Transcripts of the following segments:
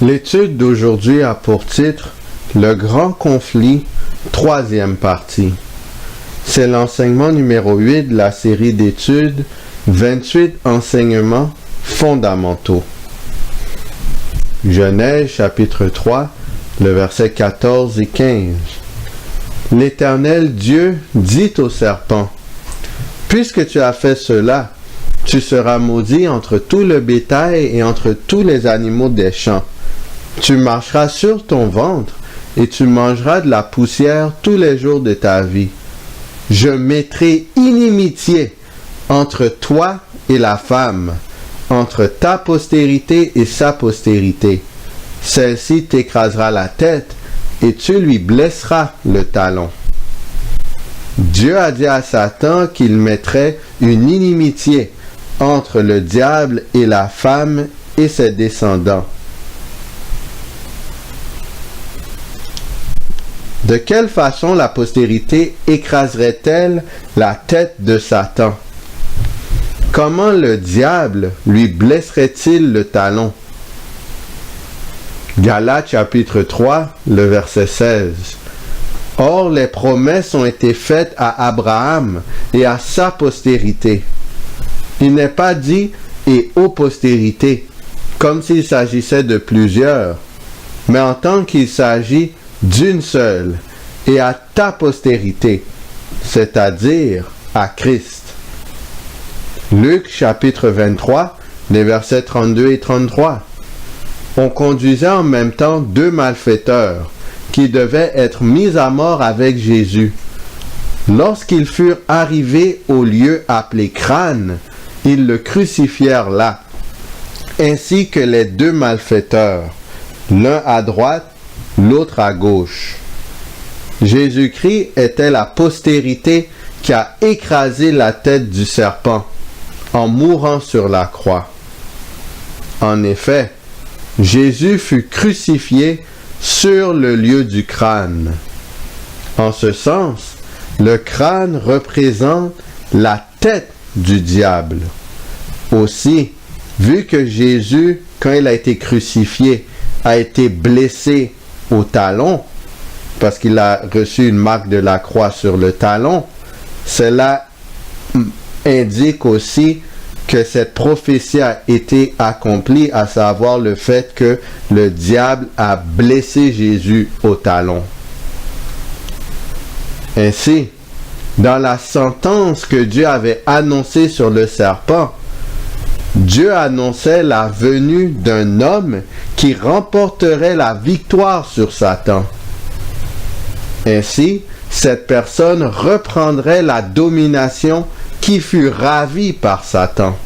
L'étude d'aujourd'hui a pour titre « Le grand conflit, troisième partie ». C'est l'enseignement numéro 8 de la série d'études « 28 enseignements fondamentaux ». Genèse chapitre 3, le verset 14 et 15. L'Éternel Dieu dit au serpent, « Puisque tu as fait cela, tu seras maudit entre tout le bétail et entre tous les animaux des champs. Tu marcheras sur ton ventre et tu mangeras de la poussière tous les jours de ta vie. Je mettrai inimitié entre toi et la femme, entre ta postérité et sa postérité. Celle-ci t'écrasera la tête et tu lui blesseras le talon. » Dieu a dit à Satan qu'il mettrait une inimitié entre le diable et la femme et ses descendants. De quelle façon la postérité écraserait-elle la tête de Satan? Comment le diable lui blesserait-il le talon? Galates chapitre 3, le verset 16. Or, les promesses ont été faites à Abraham et à sa postérité. Il n'est pas dit « et aux postérités », comme s'il s'agissait de plusieurs, mais en tant qu'il s'agit d'une seule, et à ta postérité, c'est-à-dire à Christ. Luc chapitre 23, les versets 32 et 33. On conduisait en même temps deux malfaiteurs, qui devaient être mis à mort avec Jésus. Lorsqu'ils furent arrivés au lieu appelé Crâne, ils le crucifièrent là, ainsi que les deux malfaiteurs, l'un à droite, l'autre à gauche. Jésus-Christ était la postérité qui a écrasé la tête du serpent en mourant sur la croix. En effet, Jésus fut crucifié sur le lieu du crâne. En ce sens, le crâne représente la tête du diable. Aussi, vu que Jésus, quand il a été crucifié, a été blessé au talon, parce qu'il a reçu une marque de la croix sur le talon, cela indique aussi que cette prophétie a été accomplie, à savoir le fait que le diable a blessé Jésus au talon. Ainsi, dans la sentence que Dieu avait annoncée sur le serpent, Dieu annonçait la venue d'un homme qui remporterait la victoire sur Satan. Ainsi, cette personne reprendrait la domination qui fut ravie par Satan.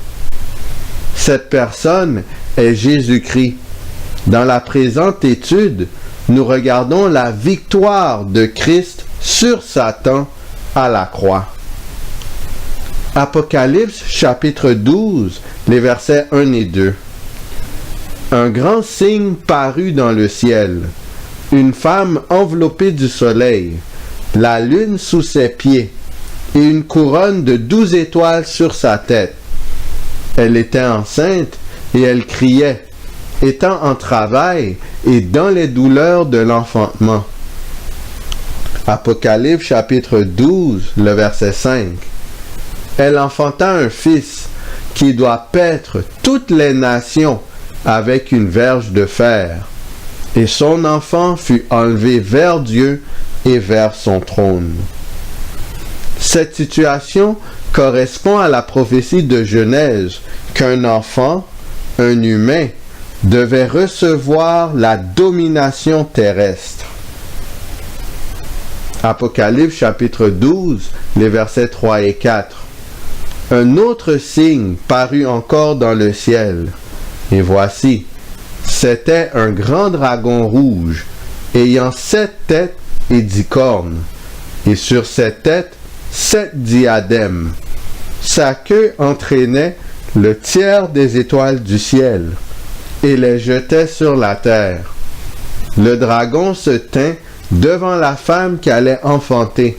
Cette personne est Jésus-Christ. Dans la présente étude, nous regardons la victoire de Christ sur Satan à la croix. Apocalypse chapitre 12, les versets 1 et 2. Un grand signe parut dans le ciel, une femme enveloppée du soleil, la lune sous ses pieds, et une couronne de 12 étoiles sur sa tête. Elle était enceinte et elle criait, étant en travail et dans les douleurs de l'enfantement. Apocalypse chapitre 12, le verset 5. Elle enfanta un fils qui doit paître toutes les nations avec une verge de fer. Et son enfant fut enlevé vers Dieu et vers son trône. Cette situation correspond à la prophétie de Genèse qu'un enfant, un humain, devait recevoir la domination terrestre. Apocalypse chapitre 12, les versets 3 et 4. Un autre signe parut encore dans le ciel, et voici, c'était un grand dragon rouge, ayant 7 têtes et 10 cornes, et sur ses têtes 7 diadèmes. Sa queue entraînait le tiers des étoiles du ciel, et les jetait sur la terre. Le dragon se tint devant la femme qui allait enfanter,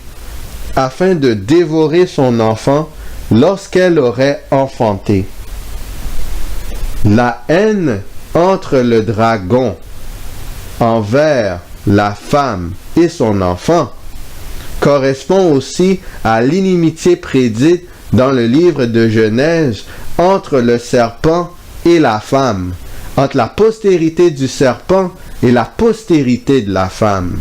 afin de dévorer son enfant lorsqu'elle aurait enfanté. La haine entre le dragon envers la femme et son enfant correspond aussi à l'inimitié prédite dans le livre de Genèse entre le serpent et la femme, entre la postérité du serpent et la postérité de la femme.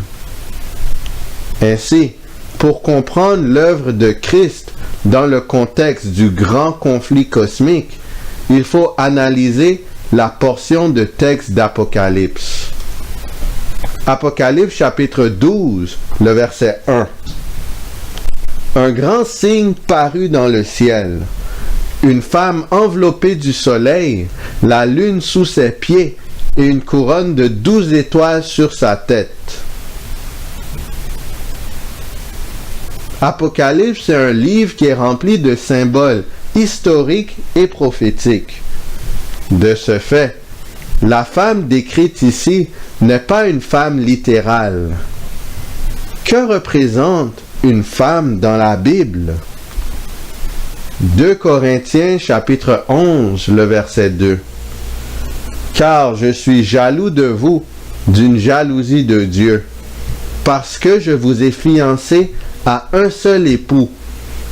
Ainsi, pour comprendre l'œuvre de Christ dans le contexte du grand conflit cosmique, il faut analyser la portion de texte d'Apocalypse. Apocalypse chapitre 12, le verset 1. Un grand signe parut dans le ciel. Une femme enveloppée du soleil, la lune sous ses pieds et une couronne de 12 étoiles sur sa tête. Apocalypse est un livre qui est rempli de symboles historiques et prophétiques. De ce fait, la femme décrite ici n'est pas une femme littérale. Que représente une femme dans la Bible? 2 Corinthiens chapitre 11, le verset 2. Car je suis jaloux de vous d'une jalousie de Dieu, parce que je vous ai fiancés à un seul époux,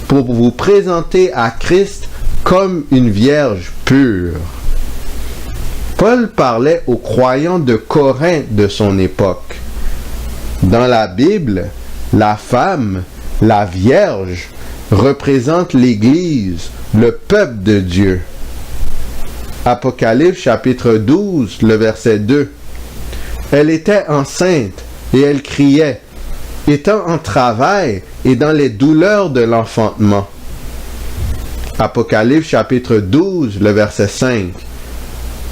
pour vous présenter à Christ comme une vierge pure. Paul parlait aux croyants de Corinthe de son époque. Dans la Bible, la femme, la vierge, représente l'Église, le peuple de Dieu. Apocalypse chapitre 12, le verset 2. Elle était enceinte et elle criait, étant en travail et dans les douleurs de l'enfantement. Apocalypse chapitre 12, le verset 5.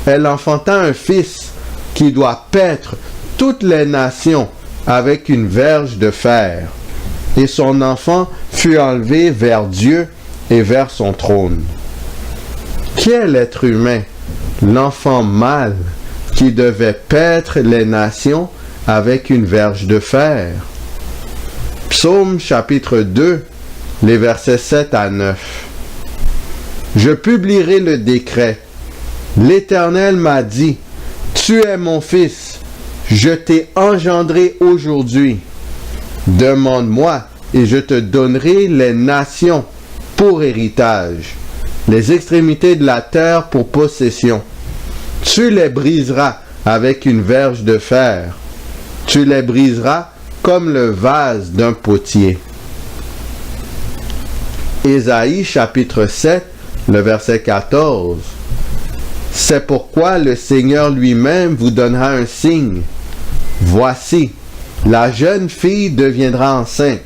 Elle enfanta un fils qui doit paître toutes les nations avec une verge de fer. Et son enfant fut enlevé vers Dieu et vers son trône. Qui est l'être humain, l'enfant mâle, qui devait paître les nations avec une verge de fer? Psaume chapitre 2, les versets 7 à 9. Je publierai le décret. L'Éternel m'a dit, tu es mon fils, je t'ai engendré aujourd'hui. Demande-moi et je te donnerai les nations pour héritage, les extrémités de la terre pour possession. Tu les briseras avec une verge de fer. Tu les briseras comme le vase d'un potier. Ésaïe chapitre 7, le verset 14. C'est pourquoi le Seigneur lui-même vous donnera un signe. Voici, la jeune fille deviendra enceinte.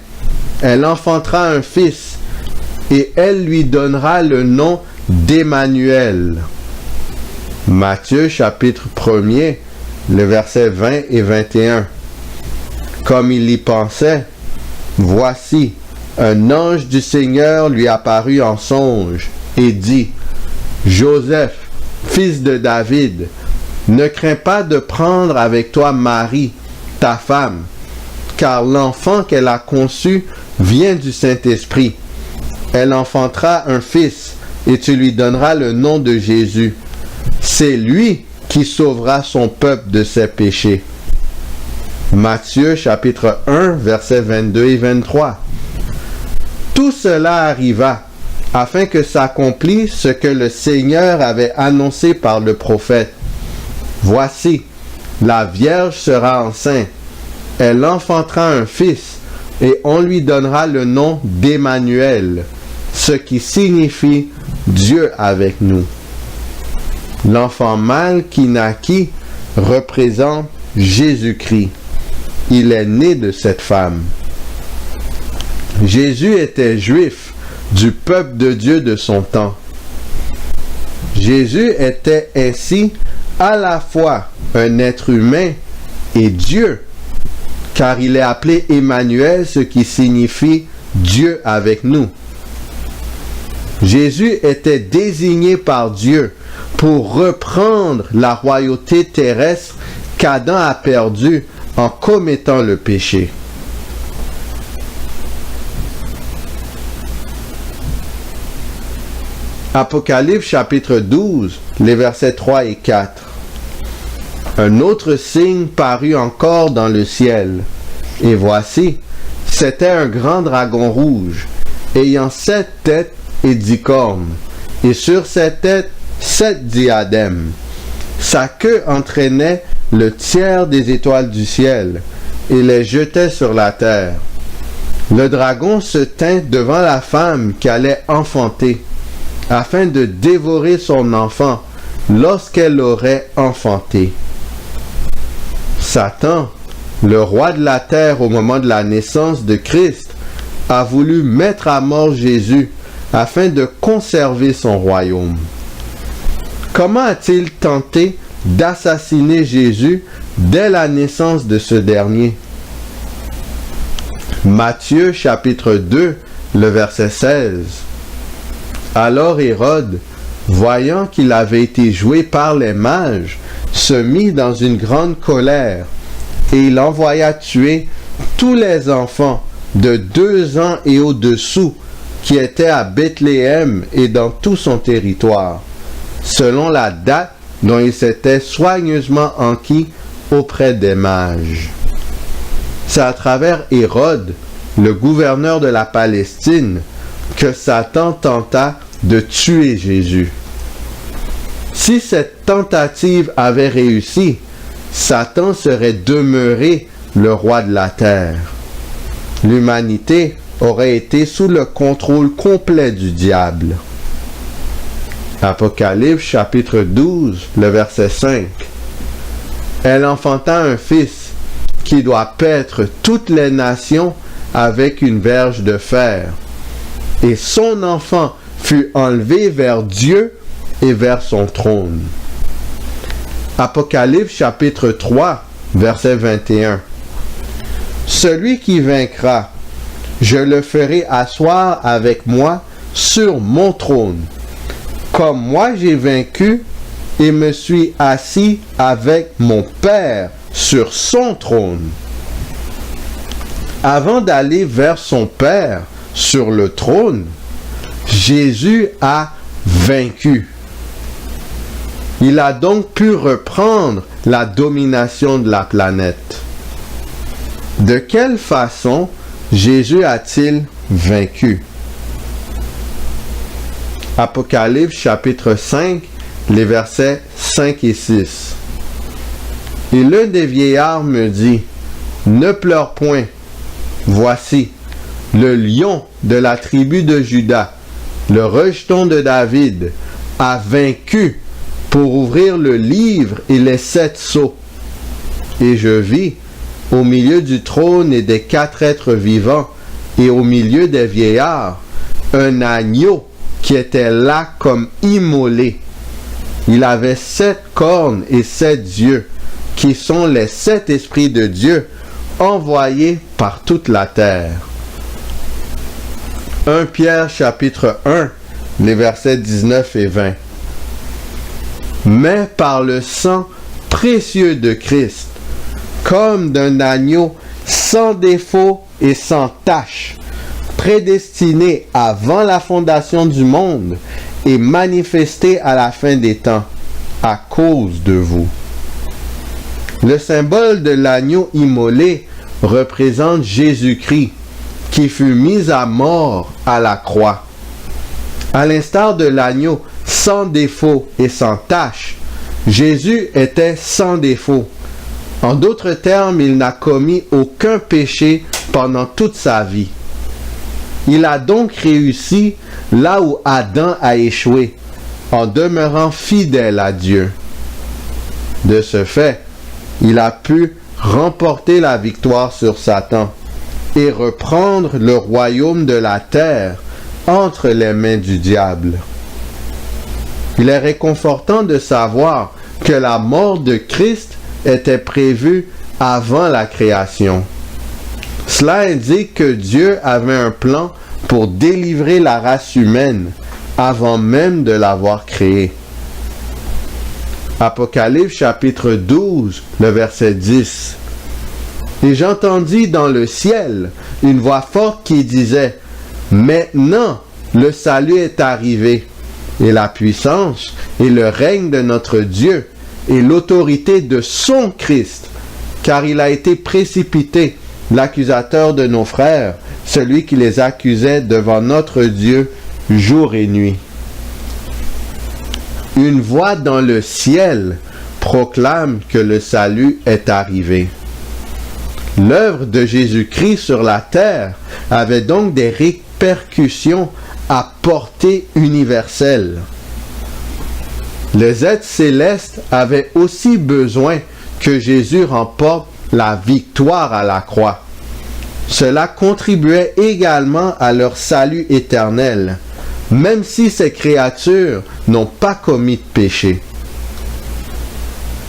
Elle enfantera un fils, et elle lui donnera le nom d'Emmanuel. Matthieu chapitre 1er, le verset 20 et 21. Comme il y pensait, voici, un ange du Seigneur lui apparut en songe, et dit, Joseph, fils de David, ne crains pas de prendre avec toi Marie, ta femme, car l'enfant qu'elle a conçu vient du Saint-Esprit. Elle enfantera un fils, et tu lui donneras le nom de Jésus. C'est lui qui sauvera son peuple de ses péchés. Matthieu chapitre 1, versets 22 et 23. Tout cela arriva, afin que s'accomplisse ce que le Seigneur avait annoncé par le prophète. Voici, la Vierge sera enceinte, elle enfantera un fils, et on lui donnera le nom d'Emmanuel, ce qui signifie Dieu avec nous. L'enfant mâle qui naquit représente Jésus-Christ. Il est né de cette femme. Jésus était juif du peuple de Dieu de son temps. Jésus était ainsi à la fois un être humain et Dieu, car il est appelé Emmanuel, ce qui signifie Dieu avec nous. Jésus était désigné par Dieu pour reprendre la royauté terrestre qu'Adam a perdue en commettant le péché. Apocalypse chapitre 12, les versets 3 et 4. Un autre signe parut encore dans le ciel. Et voici, c'était un grand dragon rouge, ayant 7 têtes et 10 cornes, et sur ses têtes 7 diadèmes. Sa queue entraînait le tiers des étoiles du ciel, et les jetait sur la terre. Le dragon se tint devant la femme qui allait enfanter, afin de dévorer son enfant lorsqu'elle l'aurait enfanté. Satan, le roi de la terre au moment de la naissance de Christ, a voulu mettre à mort Jésus afin de conserver son royaume. Comment a-t-il tenté d'assassiner Jésus dès la naissance de ce dernier? Matthieu chapitre 2, le verset 16. Alors Hérode, voyant qu'il avait été joué par les mages, se mit dans une grande colère, et il envoya tuer tous les enfants de 2 ans et au-dessous qui étaient à Bethléem et dans tout son territoire, selon la date dont il s'était soigneusement enquis auprès des mages. C'est à travers Hérode, le gouverneur de la Palestine, que Satan tenta de tuer Jésus. Si cette tentative avait réussi, Satan serait demeuré le roi de la terre. L'humanité aurait été sous le contrôle complet du diable. Apocalypse chapitre 12, le verset 5. Elle enfanta un fils qui doit paître toutes les nations avec une verge de fer. Et son enfant fut enlevé vers Dieu et vers son trône. Apocalypse chapitre 3, verset 21. Celui qui vaincra, je le ferai asseoir avec moi sur mon trône, comme moi j'ai vaincu et me suis assis avec mon Père sur son trône. Avant d'aller vers son Père sur le trône, Jésus a vaincu. Il a donc pu reprendre la domination de la planète. De quelle façon Jésus a-t-il vaincu? Apocalypse chapitre 5, les versets 5 et 6. Et l'un des vieillards me dit, ne pleure point, voici, le lion de la tribu de Juda, le rejeton de David, a vaincu pour ouvrir le livre et les 7 sceaux. Et je vis, au milieu du trône et des 4 êtres vivants, et au milieu des vieillards, un agneau qui était là comme immolé. Il avait 7 cornes et 7 yeux, qui sont les 7 esprits de Dieu, envoyés par toute la terre. 1 Pierre chapitre 1, les versets 19 et 20. Mais par le sang précieux de Christ, comme d'un agneau sans défaut et sans tache, prédestiné avant la fondation du monde et manifesté à la fin des temps, à cause de vous. Le symbole de l'agneau immolé représente Jésus-Christ, qui fut mis à mort à la croix. À l'instar de l'agneau sans défaut et sans tache, Jésus était sans défaut. En d'autres termes, il n'a commis aucun péché pendant toute sa vie. Il a donc réussi là où Adam a échoué, en demeurant fidèle à Dieu. De ce fait, il a pu remporter la victoire sur Satan et reprendre le royaume de la terre entre les mains du diable. Il est réconfortant de savoir que la mort de Christ était prévue avant la création. Cela indique que Dieu avait un plan pour délivrer la race humaine avant même de l'avoir créée. Apocalypse chapitre 12, le verset 10. Et j'entendis dans le ciel une voix forte qui disait, « Maintenant, le salut est arrivé, et la puissance et le règne de notre Dieu, et l'autorité de son Christ, car il a été précipité, l'accusateur de nos frères, celui qui les accusait devant notre Dieu jour et nuit. Une voix dans le ciel proclame que le salut est arrivé. L'œuvre de Jésus-Christ sur la terre avait donc des répercussions à portée universelle. Les êtres célestes avaient aussi besoin que Jésus remporte la victoire à la croix. Cela contribuait également à leur salut éternel, même si ces créatures n'ont pas commis de péché.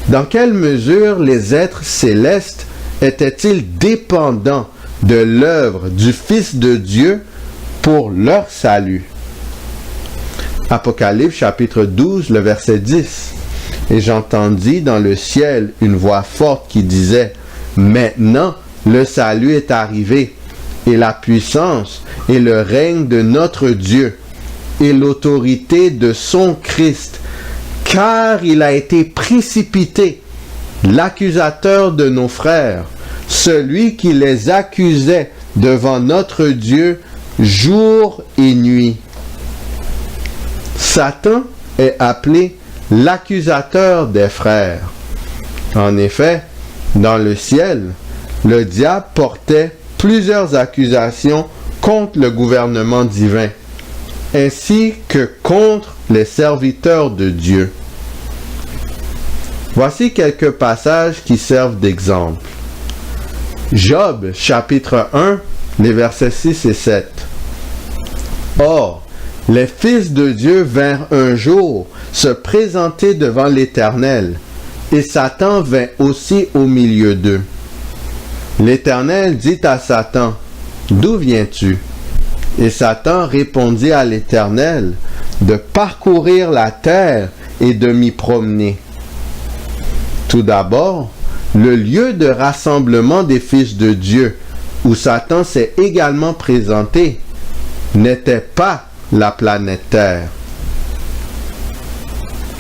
Dans quelle mesure les êtres célestes étaient-ils dépendants de l'œuvre du Fils de Dieu pour leur salut? Apocalypse chapitre 12, le verset 10. Et j'entendis dans le ciel une voix forte qui disait, « Maintenant le salut est arrivé, et la puissance et le règne de notre Dieu, et l'autorité de son Christ, car il a été précipité, l'accusateur de nos frères, celui qui les accusait devant notre Dieu jour et nuit. » Satan est appelé l'accusateur des frères. En effet, dans le ciel, le diable portait plusieurs accusations contre le gouvernement divin, ainsi que contre les serviteurs de Dieu. Voici quelques passages qui servent d'exemple. Job, chapitre 1, les versets 6 et 7. Or, les fils de Dieu vinrent un jour se présenter devant l'Éternel, et Satan vint aussi au milieu d'eux. L'Éternel dit à Satan, « D'où viens-tu? » Et Satan répondit à l'Éternel, « De parcourir la terre et de m'y promener. » Tout d'abord, le lieu de rassemblement des fils de Dieu, où Satan s'est également présenté, n'était pas la planète Terre.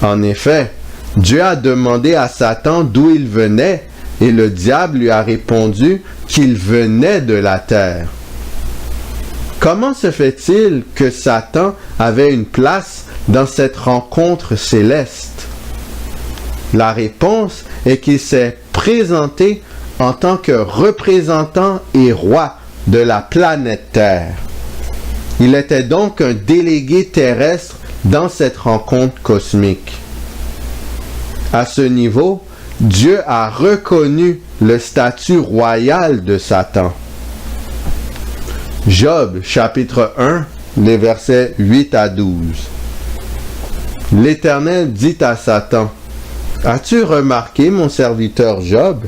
En effet, Dieu a demandé à Satan d'où il venait, et le diable lui a répondu qu'il venait de la terre. Comment se fait-il que Satan avait une place dans cette rencontre céleste? La réponse est qu'il s'est présenté en tant que représentant et roi de la planète Terre. Il était donc un délégué terrestre dans cette rencontre cosmique. À ce niveau, Dieu a reconnu le statut royal de Satan. Job, chapitre 1, les versets 8 à 12. L'Éternel dit à Satan, « As-tu remarqué mon serviteur Job?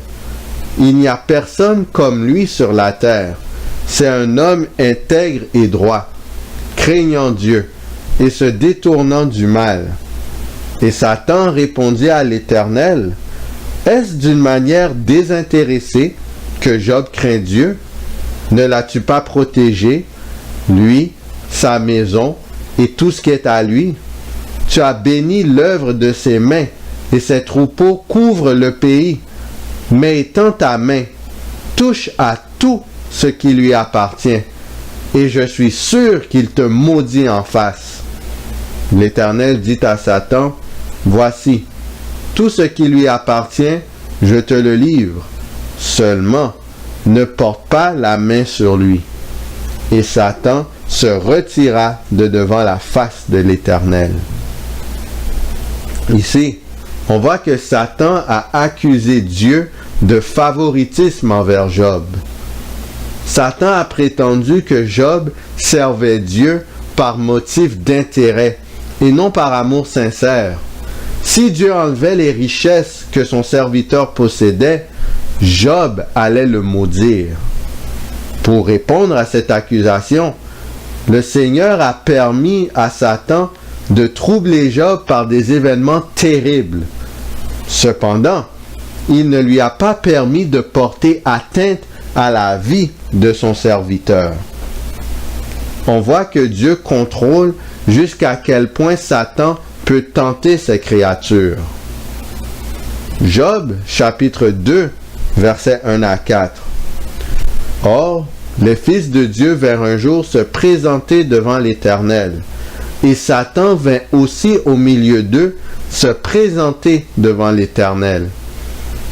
Il n'y a personne comme lui sur la terre. C'est un homme intègre et droit, craignant Dieu et se détournant du mal. » Et Satan répondit à l'Éternel, « Est-ce d'une manière désintéressée que Job craint Dieu? Ne l'as-tu pas protégé, lui, sa maison et tout ce qui est à lui? Tu as béni l'œuvre de ses mains, et ses troupeaux couvrent le pays. Mais étends ta main, touche à tout ce qui lui appartient, et je suis sûr qu'il te maudit en face. » L'Éternel dit à Satan, « Voici, tout ce qui lui appartient, je te le livre. Seulement, ne porte pas la main sur lui. » Et Satan se retira de devant la face de l'Éternel. Ici, on voit que Satan a accusé Dieu de favoritisme envers Job. Satan a prétendu que Job servait Dieu par motif d'intérêt et non par amour sincère. Si Dieu enlevait les richesses que son serviteur possédait, Job allait le maudire. Pour répondre à cette accusation, le Seigneur a permis à Satan de troubler Job par des événements terribles. Cependant, il ne lui a pas permis de porter atteinte à la vie de son serviteur. On voit que Dieu contrôle jusqu'à quel point Satan peut tenter ses créatures. Job, chapitre 2, versets 1 à 4. Or, les fils de Dieu vinrent un jour se présenter devant l'Éternel, et Satan vint aussi au milieu d'eux se présenter devant l'Éternel.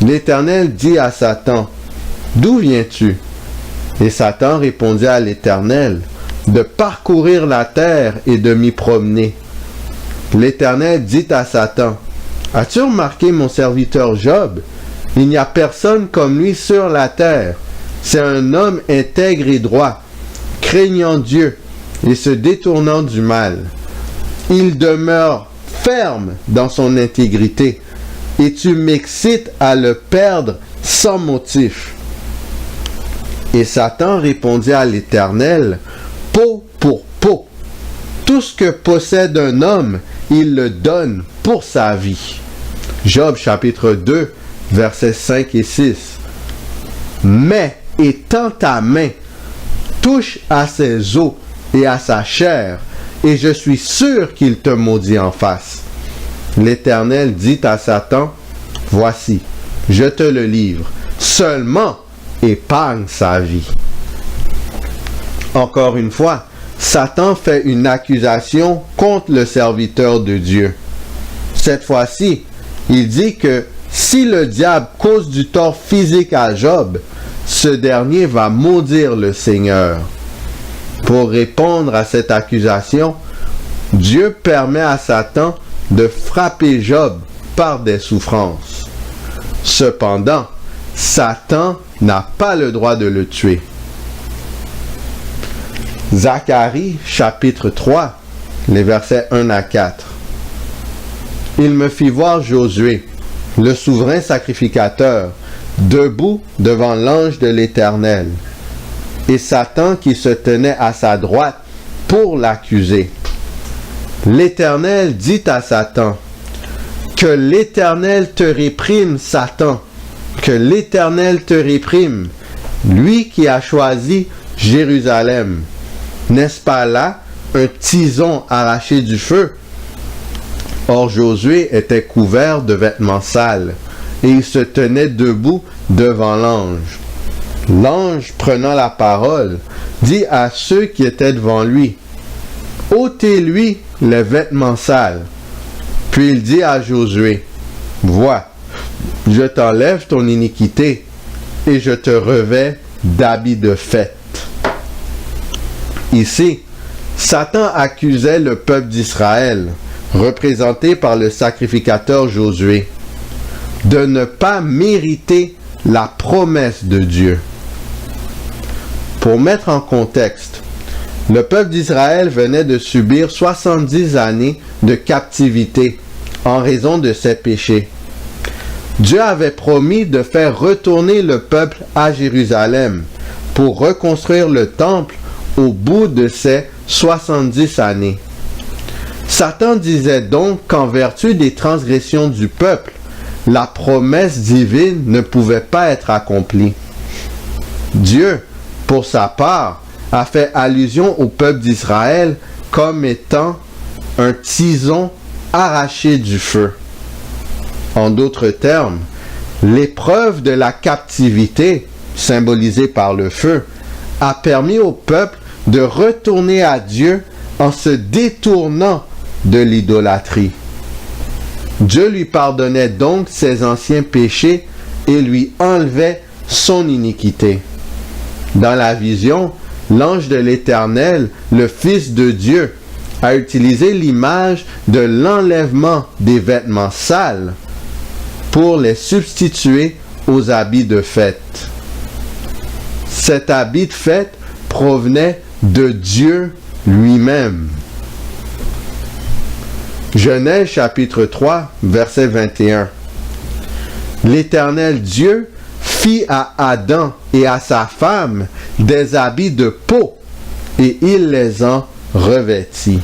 L'Éternel dit à Satan, « D'où viens-tu » Et Satan répondit à l'Éternel, « De parcourir la terre et de m'y promener. » L'Éternel dit à Satan, « As-tu remarqué mon serviteur Job? Il n'y a personne comme lui sur la terre. C'est un homme intègre et droit, craignant Dieu et se détournant du mal. Il demeure ferme dans son intégrité, et tu m'excites à le perdre sans motif. » Et Satan répondit à l'Éternel, « Peau pour peau. Tout ce que possède un homme, il le donne pour sa vie. » Job chapitre 2, versets 5 et 6. « Mais étends ta main, touche à ses os et à sa chair, et je suis sûr qu'il te maudit en face. » L'Éternel dit à Satan, « Voici, je te le livre, seulement épargne sa vie. » Encore une fois, Satan fait une accusation contre le serviteur de Dieu. Cette fois-ci, il dit que si le diable cause du tort physique à Job, ce dernier va maudire le Seigneur. Pour répondre à cette accusation, Dieu permet à Satan de frapper Job par des souffrances. Cependant, Satan n'a pas le droit de le tuer. Zacharie, chapitre 3, les versets 1 à 4. Il me fit voir Josué, le souverain sacrificateur, debout devant l'ange de l'Éternel, et Satan qui se tenait à sa droite pour l'accuser. L'Éternel dit à Satan, « Que l'Éternel te réprime, Satan, que l'Éternel te réprime, lui qui a choisi Jérusalem. N'est-ce pas là un tison arraché du feu? » Or Josué était couvert de vêtements sales, et il se tenait debout devant l'ange. L'ange, prenant la parole, dit à ceux qui étaient devant lui, « ôtez-lui les vêtements sales. » Puis il dit à Josué, « Vois, je t'enlève ton iniquité, et je te revêts d'habits de fête. » Ici, Satan accusait le peuple d'Israël, représenté par le sacrificateur Josué, de ne pas mériter la promesse de Dieu. Pour mettre en contexte, le peuple d'Israël venait de subir 70 années de captivité en raison de ses péchés. Dieu avait promis de faire retourner le peuple à Jérusalem pour reconstruire le temple au bout de ces 70 années. Satan disait donc qu'en vertu des transgressions du peuple, la promesse divine ne pouvait pas être accomplie. Dieu, pour sa part, a fait allusion au peuple d'Israël comme étant un tison arraché du feu. En d'autres termes, l'épreuve de la captivité, symbolisée par le feu, a permis au peuple de retourner à Dieu en se détournant de l'idolâtrie. Dieu lui pardonnait donc ses anciens péchés et lui enlevait son iniquité. Dans la vision, l'ange de l'Éternel, le Fils de Dieu, a utilisé l'image de l'enlèvement des vêtements sales pour les substituer aux habits de fête. Cet habit de fête provenait de Dieu lui-même. Genèse chapitre 3, verset 21. L'Éternel Dieu fit à Adam et à sa femme des habits de peau, et il les en revêtit.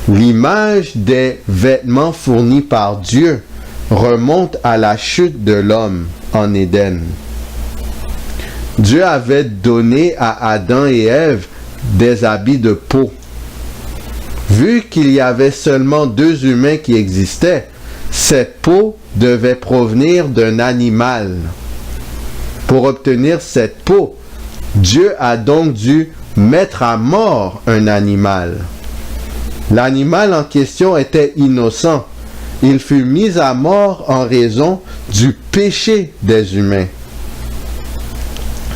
L'image des vêtements fournis par Dieu remonte à la chute de l'homme en Éden. Dieu avait donné à Adam et Ève des habits de peau. Vu qu'il y avait seulement 2 humains qui existaient, cette peau devait provenir d'un animal. Pour obtenir cette peau, Dieu a donc dû mettre à mort un animal. L'animal en question était innocent. Il fut mis à mort en raison du péché des humains.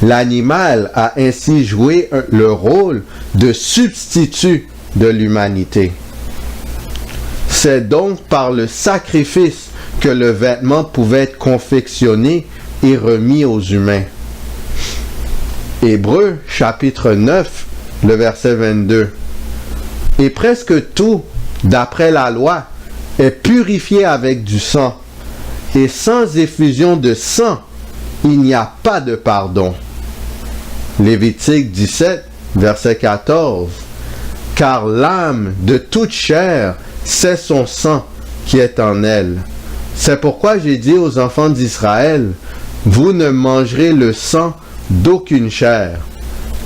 L'animal a ainsi joué le rôle de substitut de l'humanité. C'est donc par le sacrifice que le vêtement pouvait être confectionné et remis aux humains. Hébreux chapitre 9, le verset 22. Et presque tout, d'après la loi, est purifié avec du sang. Et sans effusion de sang, il n'y a pas de pardon. Lévitique 17, verset 14. Car l'âme de toute chair, c'est son sang qui est en elle. C'est pourquoi j'ai dit aux enfants d'Israël, vous ne mangerez le sang d'aucune chair,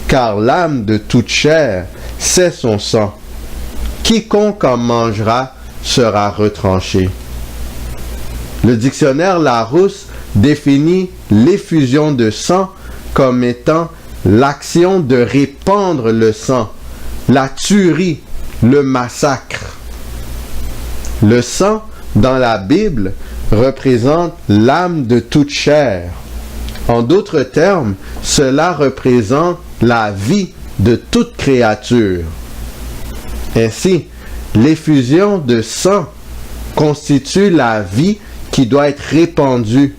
car l'âme de toute chair, c'est son sang. Quiconque en mangera sera retranché. Le dictionnaire Larousse définit l'effusion de sang comme étant l'action de répandre le sang, la tuerie, le massacre. Le sang, dans la Bible, représente l'âme de toute chair. En d'autres termes, cela représente la vie de toute créature. Ainsi, l'effusion de sang constitue la vie qui doit être répandue,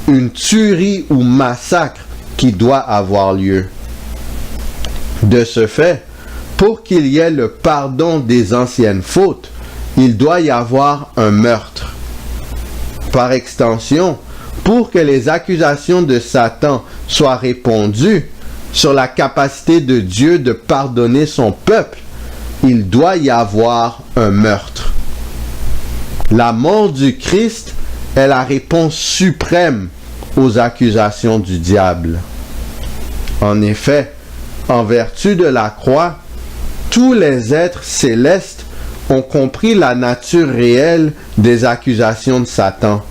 une tuerie ou massacre qui doit avoir lieu. De ce fait, pour qu'il y ait le pardon des anciennes fautes, il doit y avoir un meurtre. Par extension, pour que les accusations de Satan soient répondues sur la capacité de Dieu de pardonner son peuple, il doit y avoir un meurtre. La mort du Christ est la réponse suprême aux accusations du diable. En effet, en vertu de la croix, tous les êtres célestes ont compris la nature réelle des accusations de Satan.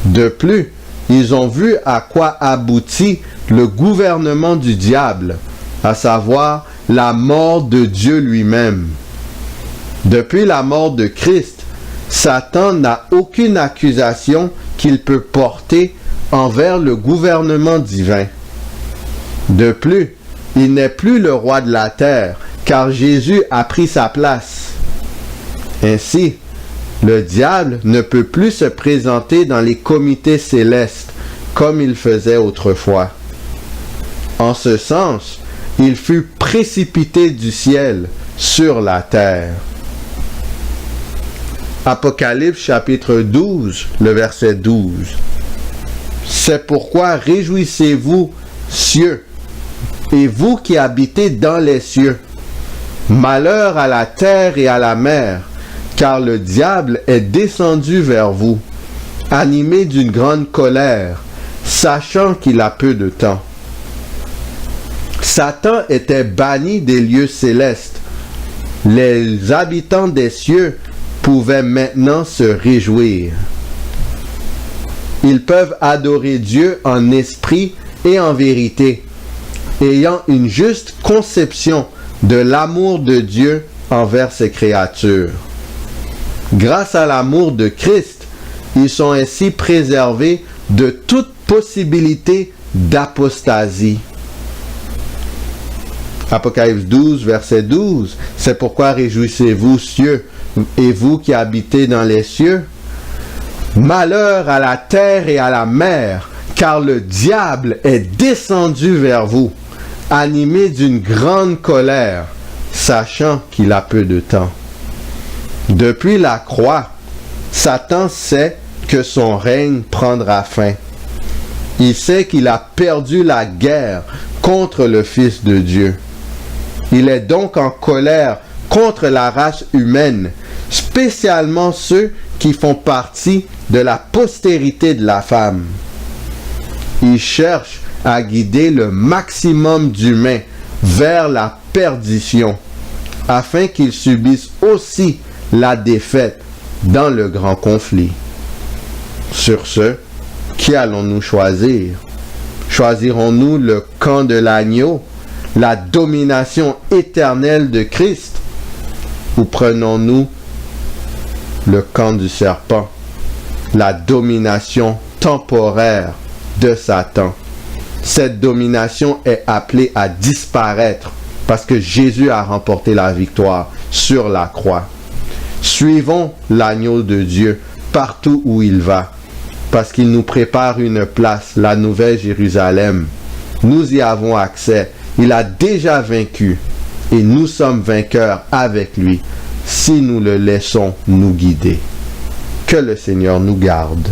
De plus, ils ont vu à quoi aboutit le gouvernement du diable, à savoir la mort de Dieu lui-même. Depuis la mort de Christ, Satan n'a aucune accusation qu'il peut porter envers le gouvernement divin. De plus, il n'est plus le roi de la terre, car Jésus a pris sa place. Ainsi, le diable ne peut plus se présenter dans les comités célestes comme il faisait autrefois. En ce sens, il fut précipité du ciel sur la terre. Apocalypse chapitre 12, le verset 12. C'est pourquoi réjouissez-vous, cieux, et vous qui habitez dans les cieux. Malheur à la terre et à la mer, car le diable est descendu vers vous, animé d'une grande colère, sachant qu'il a peu de temps. Satan était banni des lieux célestes. Les habitants des cieux pouvaient maintenant se réjouir. Ils peuvent adorer Dieu en esprit et en vérité, ayant une juste conception de l'amour de Dieu envers ses créatures. Grâce à l'amour de Christ, ils sont ainsi préservés de toute possibilité d'apostasie. Apocalypse 12, verset 12. C'est pourquoi réjouissez-vous, cieux, et vous qui habitez dans les cieux. Malheur à la terre et à la mer, car le diable est descendu vers vous, animé d'une grande colère, sachant qu'il a peu de temps. Depuis la croix, Satan sait que son règne prendra fin. Il sait qu'il a perdu la guerre contre le Fils de Dieu. Il est donc en colère contre la race humaine, spécialement ceux qui font partie de la postérité de la femme. Il cherche à guider le maximum d'humains vers la perdition, afin qu'ils subissent aussi la défaite dans le grand conflit. Sur ce, qui allons-nous choisir? Choisirons-nous le camp de l'agneau, la domination éternelle de Christ? Ou prenons-nous le camp du serpent, la domination temporaire de Satan? Cette domination est appelée à disparaître parce que Jésus a remporté la victoire sur la croix. Suivons l'agneau de Dieu partout où il va, parce qu'il nous prépare une place, la Nouvelle Jérusalem. Nous y avons accès. Il a déjà vaincu et nous sommes vainqueurs avec lui si nous le laissons nous guider. Que le Seigneur nous garde.